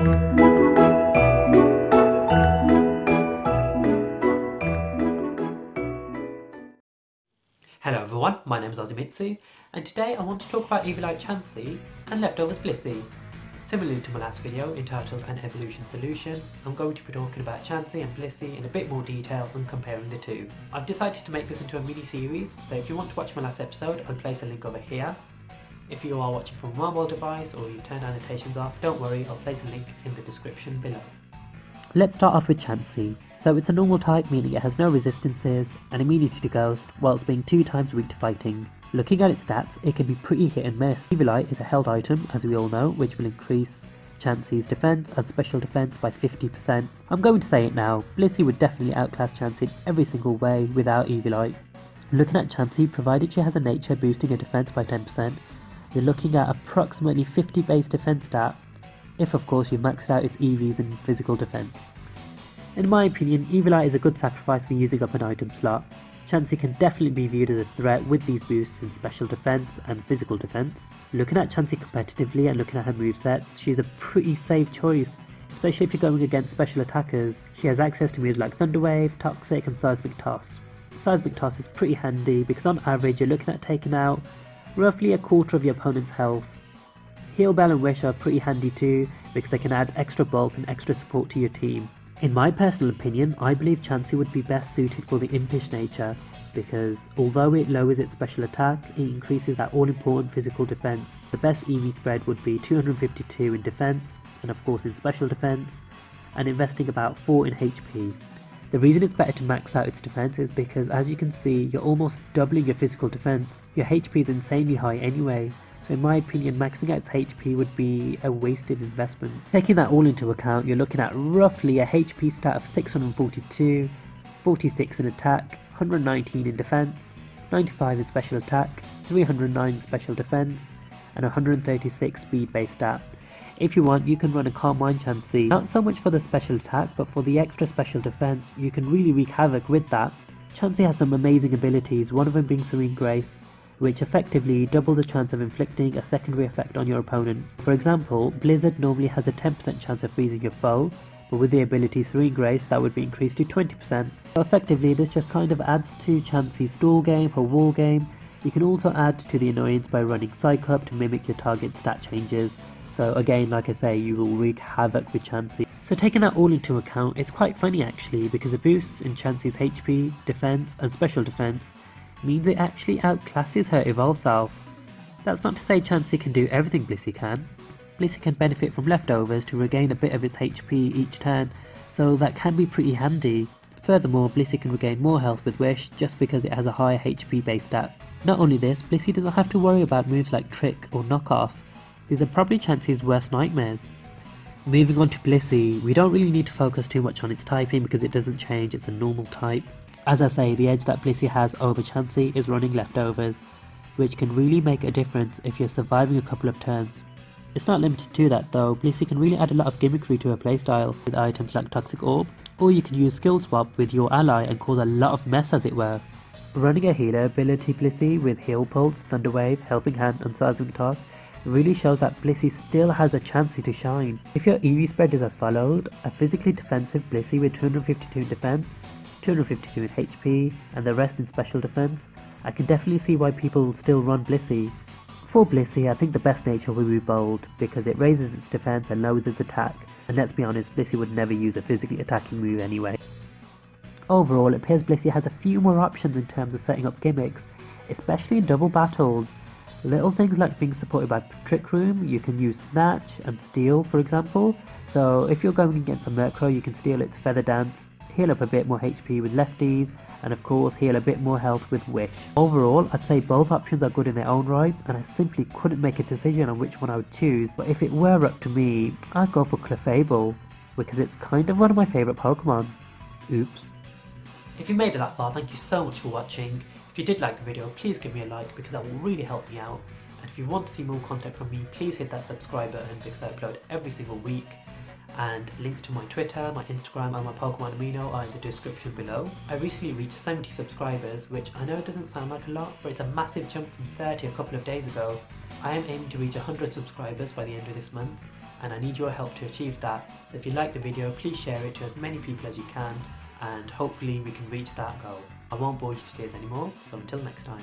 Hello everyone, my name is Ozimitsu, and today I want to talk about Evilite Chansey and Leftovers Blissey. Similarly to my last video entitled An Evolution Solution, I'm going to be talking about Chansey and Blissey in a bit more detail and comparing the two. I've decided to make this into a mini-series, so if you want to watch my last episode, I'll place a link over here. If you are watching from a mobile device or you've turned annotations off, don't worry, I'll place a link in the description below. Let's start off with Chansey. So it's a normal type, meaning it has no resistances and immunity to ghost, whilst being 2 times weak to fighting. Looking at its stats, it can be pretty hit and miss. Evilite is a held item, as we all know, which will increase Chansey's defense and special defense by 50%. I'm going to say it now, Blissey would definitely outclass Chansey in every single way without Evilite. Looking at Chansey, provided she has a nature boosting her defense by 10%, you're looking at approximately 50 base defense stat, if of course you maxed out its EVs and physical defense. In my opinion, Evilite is a good sacrifice for using up an item slot. Chansey can definitely be viewed as a threat with these boosts in special defense and physical defense. Looking at Chansey competitively and looking at her movesets, she's a pretty safe choice, especially if you're going against special attackers. She has access to moves like Thunder Wave, Toxic and Seismic Toss. Seismic Toss is pretty handy because on average you're looking at taking out roughly a quarter of your opponent's health. Heal Bell and Wish are pretty handy too because they can add extra bulk and extra support to your team. In my personal opinion, I believe Chansey would be best suited for the impish nature because although it lowers its special attack, it increases that all-important physical defense. The best EV spread would be 252 in defense and of course in special defense, and investing about 4 in HP. The reason it's better to max out its defense is because, as you can see, you're almost doubling your physical defense. Your HP is insanely high anyway, so in my opinion maxing out its HP would be a wasted investment. Taking that all into account, you're looking at roughly a HP stat of 642, 46 in attack, 119 in defense, 95 in special attack, 309 in special defense, and 136 speed based stat. If you want, you can run a Calm Mind Chansey, not so much for the special attack, but for the extra special defense. You can really wreak havoc with that. Chansey has some amazing abilities, one of them being Serene Grace, which effectively doubles the chance of inflicting a secondary effect on your opponent. For example, Blizzard normally has a 10% chance of freezing your foe, but with the ability Serene Grace that would be increased to 20%. So effectively this just kind of adds to Chansey's stall game, her wall game. You can also add to the annoyance by running Psych Up to mimic your target stat changes. So again, like I say, you will wreak havoc with Chansey. So taking that all into account, it's quite funny actually, because the boosts in Chansey's HP, defense and special defense means it actually outclasses her evolved self. That's not to say Chansey can do everything Blissey can. Blissey can benefit from leftovers to regain a bit of its HP each turn, so that can be pretty handy. Furthermore, Blissey can regain more health with Wish just because it has a higher HP base stat. Not only this, Blissey doesn't have to worry about moves like Trick or Knockoff. These are probably Chansey's worst nightmares. Moving on to Blissey, we don't really need to focus too much on its typing because it doesn't change, it's a normal type. As I say, the edge that Blissey has over Chansey is running leftovers, which can really make a difference if you're surviving a couple of turns. It's not limited to that though, Blissey can really add a lot of gimmickry to her playstyle with items like Toxic Orb, or you can use skill swap with your ally and cause a lot of mess as it were. Running a healer ability Blissey with Heal Pulse, Thunder Wave, Helping Hand and Seismic Toss really shows that Blissey still has a chance to shine. If your EV spread is as followed, a physically defensive Blissey with 252 in defense, 252 in HP, and the rest in special defense, I can definitely see why people will still run Blissey. For Blissey, I think the best nature will be Bold, because it raises its defense and lowers its attack, and let's be honest, Blissey would never use a physically attacking move anyway. Overall, it appears Blissey has a few more options in terms of setting up gimmicks, especially in double battles. Little things like being supported by Trick Room, you can use Snatch and Steal for example, so if you're going against a Murkrow you can steal its Feather Dance, heal up a bit more HP with lefties, and of course heal a bit more health with Wish. Overall, I'd say both options are good in their own right, and I simply couldn't make a decision on which one I would choose, but if it were up to me, I'd go for Clefable, because it's kind of one of my favourite Pokemon. Oops. If you made it that far, thank you so much for watching. If you did like the video, please give me a like because that will really help me out. And if you want to see more content from me, please hit that subscribe button because I upload every single week. And links to my Twitter, my Instagram and my Pokemon Amino are in the description below. I recently reached 70 subscribers, which I know doesn't sound like a lot, but it's a massive jump from 30 a couple of days ago. I am aiming to reach 100 subscribers by the end of this month. and I need your help to achieve that. So if you like the video, please share it to as many people as you can, and hopefully we can reach that goal. I won't bore you to tears anymore, so until next time.